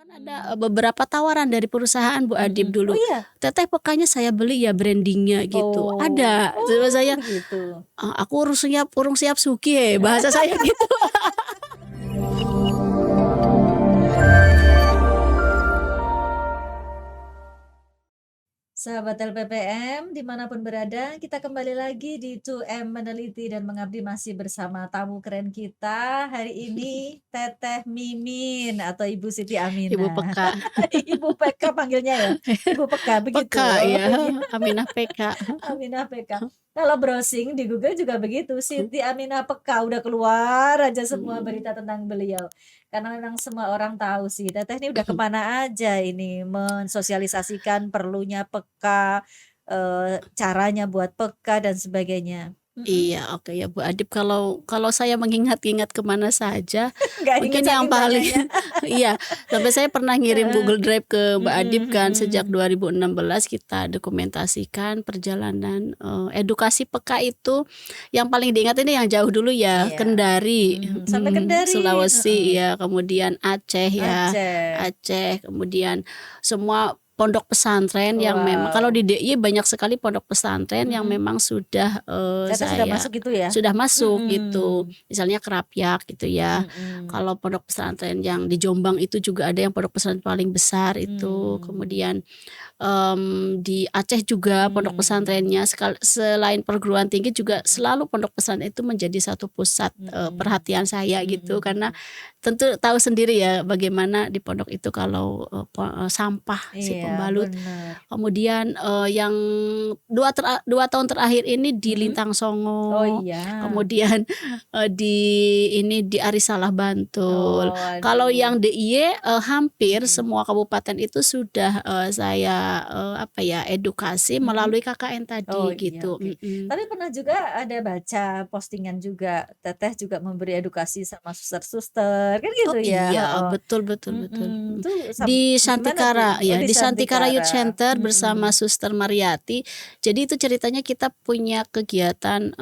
Kan ada, beberapa tawaran dari perusahaan Bu Adip Mhm. Oh dulu, iya? "Teteh pekanya saya beli ya branding-nya," gitu. Oh. Ada, cuma Oh saya, begitu. "Aku urung siap sugih," bahasa saya gitu. Sahabat LPPM dimanapun berada, kita kembali lagi di 2M Meneliti dan Mengabdi masih bersama tamu keren kita. Hari ini Teteh Mimin atau Ibu Siti Ibu Aminah. peka. Ibu Peka panggilnya ya? Ibu Peka begitu? Peka, Oh iya, iya. Aminah Peka. Aminah Peka. Kalau browsing di Google juga begitu, Siti Aminah Peka, udah keluar aja semua berita tentang beliau. Karena memang semua orang tahu sih, Teteh ini udah kemana aja ini mensosialisasikan perlunya peka, caranya buat peka dan sebagainya. Mhm. Iya, oke ya Bu Adip, kalau kalau saya mengingat-ingat ke mana saja, Nggak inget mungkin yang saking paling banyaknya. iya, sampai saya pernah ngirim Heeh. Google Drive ke Mbak Adip Mhm kan sejak mhm. 2016 kita dokumentasikan perjalanan, edukasi peka itu, yang paling diingat ini yang jauh dulu ya, Iya. Kendari, Sampai Kendari, Sulawesi heeh. ya, kemudian Aceh ya, Aceh. Aceh, kemudian semua pondok pesantren yang memang kalau Wow. di DIY banyak sekali pondok pesantren yang Mhm. memang sudah, Teteh sudah saya masuk itu ya? sudah masuk gitu, Mhm. misalnya Krapyak gitu ya. Mhm. Kalau pondok pesantren yang di Jombang itu juga ada yang pondok pesantren paling besar itu, Mmm. kemudian, di Aceh juga pondok Mmm. pesantrennya selain perguruan tinggi juga selalu pondok pesantren itu menjadi satu pusat, Mhm. perhatian saya Mhm gitu, karena mhm. tentu tahu sendiri ya bagaimana di pondok itu kalau, sampah si Iya, pembalut. bener. Kemudian, yang 2 tahun terakhir ini di Mhm. Lintang Oh Songo, iya. kemudian, di di Arisalah Bantul. Oh, Kalau aduh. yang DIY, hampir Mhm. semua kabupaten itu sudah, saya, apa ya, edukasi Mhm. melalui KKN Oh tadi iya, gitu, oke. Tapi pernah juga ada baca postingan juga, Teteh juga memberi edukasi sama suster-suster, kan Oh gitu ya? iya, Heeh. betul betul betul, Mhm, tuh di gimana tuh? Santikara Oh ya, di di Santikara Youth Santikara. Center bersama Mhm. Suster Mariati. Jadi itu ceritanya kita punya kegiatan,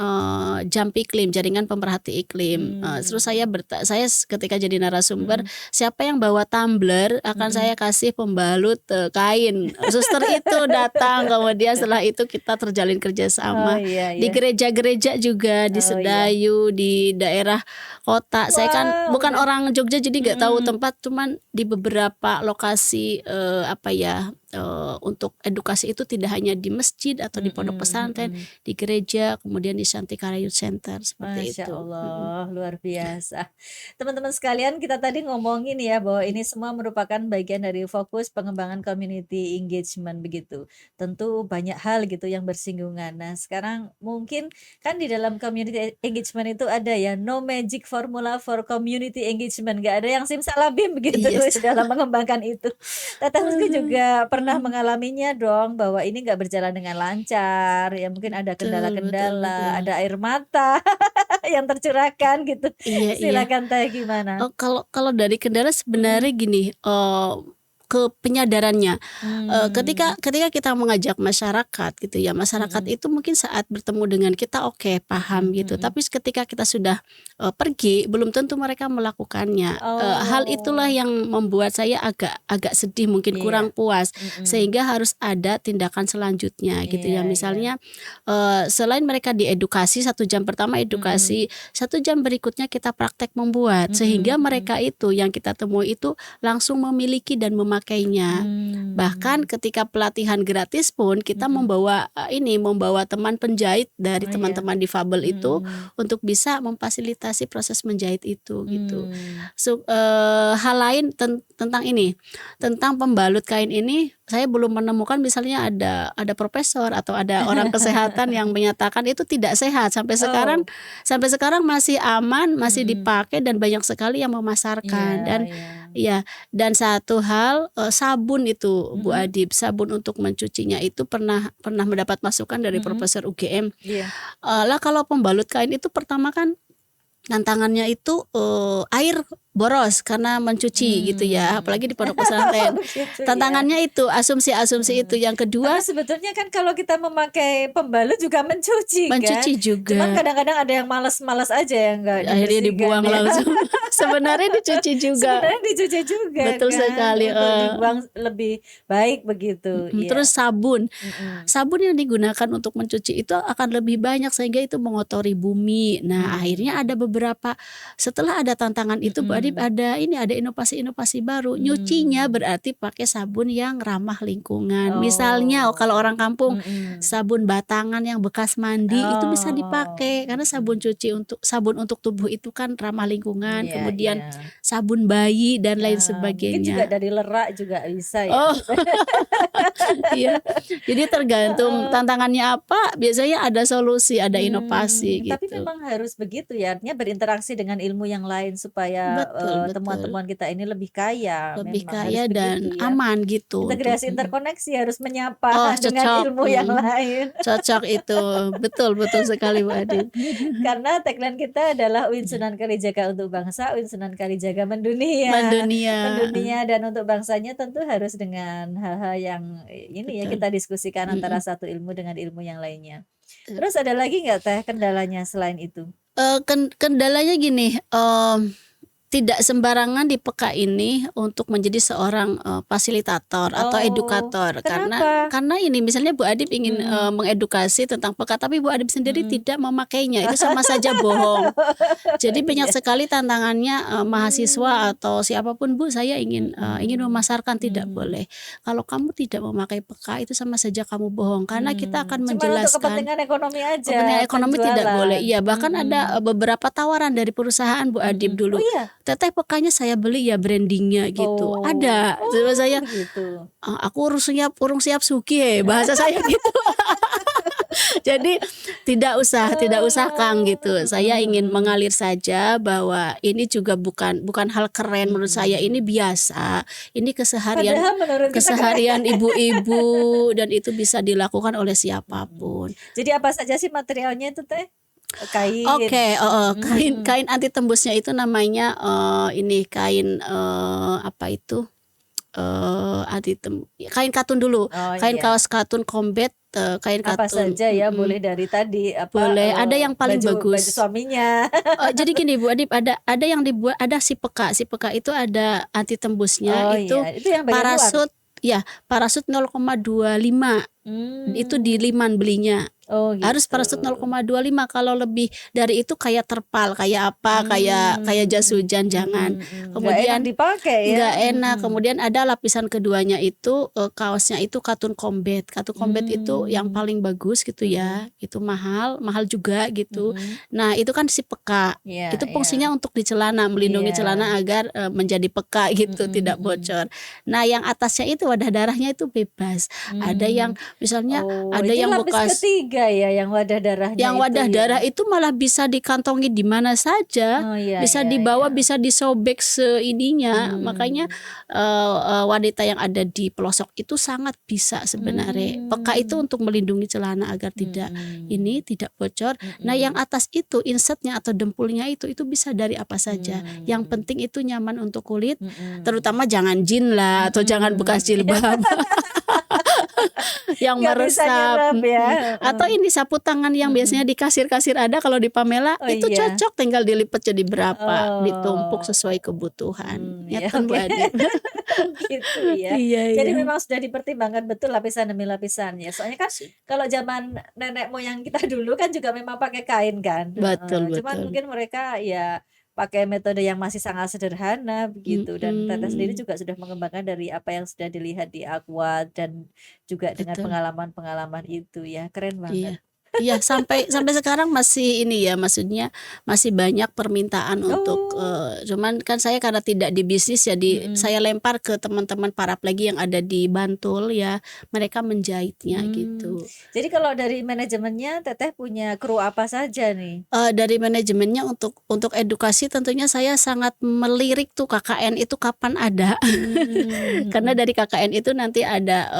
JAMP Iklim, Jaringan Pemerhati Iklim, terus Mmm. saya ketika jadi narasumber, Mhm. siapa yang bawa tumbler akan Mhm. saya kasih pembalut, kain. Suster itu datang, kemudian setelah itu kita terjalin Oh, kerjasama. iya Di iya. gereja-gereja juga, di Oh, iya. Sedayu, di daerah kota. Saya kan Wah, bukan udah orang Jogja jadi nggak tahu mhm. tempat, cuman di beberapa lokasi, apa ya, untuk edukasi itu tidak hanya di masjid atau di pondok Mhm pesantren, mhm. di gereja, kemudian di Santikara Youth Center, seperti Masya itu. Allah, luar biasa. Teman-teman sekalian, kita tadi ngomongin ya bahwa ini semua merupakan bagian dari fokus pengembangan community engagement begitu. Tentu banyak hal gitu yang bersinggungan. Nah, sekarang mungkin kan di dalam community engagement itu ada ya no magic formula for community engagement, nggak ada yang simsalabim begitu Iya. dalam mengembangkan itu. Teteh mesti juga pernah mengalaminya dong bahwa ini nggak berjalan dengan lancar, ya mungkin ada Betul betul kendala-kendala, betul. ada air mata yang tercurahkan gitu. Iya iya. Silakan Teh gimana? Kalau kalau dari kendala Mhm. sebenarnya gini, ke penyadarannya, ketika Mmm. ketika kita mengajak masyarakat gitu ya, masyarakat Mhm. itu mungkin saat bertemu dengan kita oke, paham Mhm gitu, mhm. tapi ketika kita sudah, pergi belum tentu mereka melakukannya. Hal itulah Oh. yang membuat saya agak agak sedih, mungkin Iya. kurang puas, Mhm. sehingga harus ada tindakan selanjutnya gitu Iya ya. iya. Misalnya, selain mereka diedukasi 1 jam pertama Mhm. edukasi, 1 jam berikutnya kita praktek membuat, Mhm sehingga mhm. mereka itu yang kita temui itu langsung memiliki dan memakainya. Bahkan Mmm. ketika pelatihan gratis pun kita Mhm. membawa teman penjahit dari Oh iya. teman-teman difabel itu Mhm. untuk bisa memfasilitasi proses menjahit itu gitu. Mmm. Hal lain tentang ini, tentang pembalut kain ini saya belum menemukan misalnya ada profesor atau ada orang kesehatan yang menyatakan itu tidak sehat, Oh. sampai sekarang masih aman, masih Mhm. dipakai dan banyak sekali yang Iya memasarkan dan iya. ya, dan satu hal, sabun itu Bu Mhm. Adip, sabun untuk mencucinya itu pernah pernah mendapat masukan dari Mhm. profesor UGM, Iya. lah kalau pembalut kain itu pertama kan tantangannya itu, air boros karena mencuci gitu ya, apalagi di pondok pesantren. Begitu ya. Tantangannya itu, asumsi-asumsi itu. Yang Tapi kedua, sebetulnya kan kalau kita memakai pembalut juga mencuci kan. mencuci Cuman juga. kadang-kadang ada yang malas-malas aja yang nggak Akhirnya dibersihkan dibuang ya. langsung. Sebenarnya dicuci juga. Sebenarnya dicuci juga Betul kan sekali. untuk dibuang lebih baik begitu. Terus Iya. sabun. Mm-mm. Sabun yang digunakan untuk mencuci itu akan lebih banyak sehingga itu mengotori bumi. Nah, akhirnya ada beberapa setelah ada tantangan itu Bu Adip Mm-mm. ada inovasi-inovasi baru. Nyucinya Hmm. berarti pakai sabun yang ramah lingkungan. Misalnya kalau Oh. orang kampung Mm-mm. sabun batangan yang bekas mandi itu bisa Oh. dipakai karena sabun untuk tubuh itu kan ramah lingkungan. Iya, Kemudian iya. sabun bayi dan lain Mungkin juga sebagainya. dari lerak juga bisa ya. Oh, iya. Jadi tergantung Heeh. tantangannya apa, biasanya ada solusi, ada inovasi Tapi gitu. memang harus begitu ya, artinya berinteraksi dengan ilmu yang lain supaya, Betul betul. temuan-temuan kita ini lebih kaya, Lebih memang harus kaya begitu dan ya. aman gitu untuk Integrasi interkoneksi harus menyapa oh dengan cocok, ilmu yang lain. cocok itu. Betul betul sekali Bu Adit. Karena tagline kita adalah "Uin Sunan Kalijaga untuk bangsa, Uin Sunan Kalijaga mendunia." Mendunia, Mendunia dan untuk bangsanya tentu harus dengan hal-hal yang, ini ya betul. kita diskusikan antara Mhm. satu ilmu dengan ilmu yang lainnya. Terus ada lagi nggak Teh kendalanya selain itu? Kendalanya gini, tidak sembarangan di PK ini untuk menjadi seorang, fasilitator atau Oh, edukator kenapa? karena ini misalnya Bu Adip ingin, Mhm, mengedukasi tentang PK tapi Bu Adip sendiri mhm. tidak memakainya, itu sama saja bohong. Jadi banyak Iya. sekali tantangannya, Mmm, mahasiswa atau siapapun Bu saya ingin mhm, memasarkan, tidak mmm, boleh. Kalau kamu tidak memakai PK itu sama saja kamu bohong karena kita akan cuman untuk menjelaskan kepentingan ekonomi kepentingan aja, ekonomi tidak boleh. penjualan, Iya, bahkan ada, mhm, beberapa tawaran dari perusahaan Bu Adip oh dulu, iya? "Teteh PK-nya saya beli ya branding-nya," gitu. Oh, Ada, terus oh saya, begitu. "Aku urung siap sugih," bahasa saya gitu. Jadi tidak usah Kang Oh, gitu. Saya ingin mengalir saja bahwa ini juga bukan hal keren menurut saya, ini mhm. biasa, ini keseharian Padahal menurut kita keren. keseharian ibu-ibu dan itu bisa dilakukan oleh Mhm. siapapun. Jadi apa saja sih materialnya itu Teh? Kain? Oke, heeh, kain Mhm, kain anti tembusnya itu namanya, ini kain, apa itu, anti kain katun dulu, oh kain iya. kaos katun combat, kain Apa katun saja ya, boleh dari tadi apa, boleh, ada yang paling baju bagus. suaminya. Jadi gini Bu Adip, ada yang dibuat ada si peka itu ada anti tembusnya, Oh iya, itu itu yang bagian luar? parasut ya, parasut 0,25, itu di Mmm, Liman belinya. oh Harus gitu. parasut 0,25, kalau lebih dari itu kayak terpal, kayak apa, kayak jas Mmm, hujan, jangan. nggak enak Kemudian dipakai ya? nggak enak, Mhm, kemudian ada lapisan keduanya itu, kaosnya itu katun combat. Katun combat itu yang mmm, paling bagus gitu mhm, ya, itu mahal mahal juga gitu. mhm. Nah itu kan si peka, Iya, itu iya, fungsinya untuk di celana, melindungi celana iya, agar, menjadi peka gitu, mhm, tidak mhm. bocor. Nah yang atasnya itu wadah darahnya itu bebas, ada yang Mmm, misalnya oh ada itu yang lapis bekas ketiga ya yang wadah darahnya yang itu wadah ya? darah itu malah bisa dikantongi di mana saja, Oh iya, bisa iya, dibawa, iya. bisa disobek seininya. Makanya, Mmm, wanita yang ada di pelosok itu sangat bisa sebenarnya. Peka itu mmm, untuk melindungi celana agar mhm, tidak bocor. Nah yang mhm, atas itu insertnya atau dempulnya itu bisa dari apa saja. Yang mmm, penting itu nyaman untuk kulit, mhm, terutama jangan jin lah atau jangan bekas mhm. jilbab. Yang Nggak bisa meresap, nyerap ya, atau heeh, ini sapu tangan yang biasanya mhm. di kasir-kasir ada kalau di Pamela, Oh itu iya? cocok tinggal dilipat jadi berapa, ditumpuk Oh, sesuai kebutuhan. iya Ngeten Bu oke. Adip. Gitu ya. Iya Jadi iya. memang sudah dipertimbangkan betul lapisan demi lapisan ya. Soalnya kan kalau zaman nenek moyang kita dulu kan juga memang pakai kain kan, heeh. Betul Cuman betul. mungkin mereka ya pakai metode yang masih sangat sederhana begitu dan Teteh sendiri Mhm, juga sudah mengembangkan dari apa yang sudah dilihat di Aqua dan juga dengan betul. pengalaman-pengalaman itu ya, keren banget. Iya. Iya, sampai sampai sekarang masih ini ya, maksudnya masih banyak permintaan untuk, Oh, cuman kan saya karena tidak di bisnis jadi mhm. saya lempar ke teman-teman paraplegi yang ada di Bantul ya, mereka menjahitnya Mmm, gitu. jadi kalau dari manajemennya Teteh punya kru apa saja nih? Dari manajemennya untuk edukasi tentunya saya sangat melirik tuh KKN itu kapan ada. Mmm, Karena mhm. dari KKN itu nanti ada,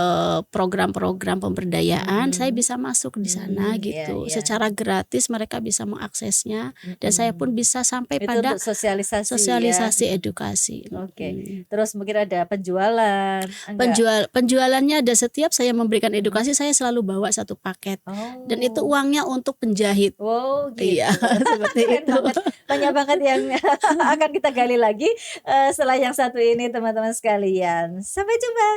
program-program pemberdayaan, saya Mhm, bisa masuk di sana Iya gitu. iya. Secara gratis mereka bisa mengaksesnya dan saya pun Mhm. bisa sampai Itu pada untuk sosialisasi ya? sosialisasi edukasi. Oke. Mhm. Terus mungkin ada penjualan, enggak? Penjualannya ada setiap saya memberikan Mhm. edukasi saya selalu bawa satu paket dan itu Oh. uangnya untuk penjahit. Oh Iya, gitu. seperti Keren itu. banget. Banyak banget yang akan kita gali lagi, setelah yang satu ini teman-teman sekalian. Sampai jumpa.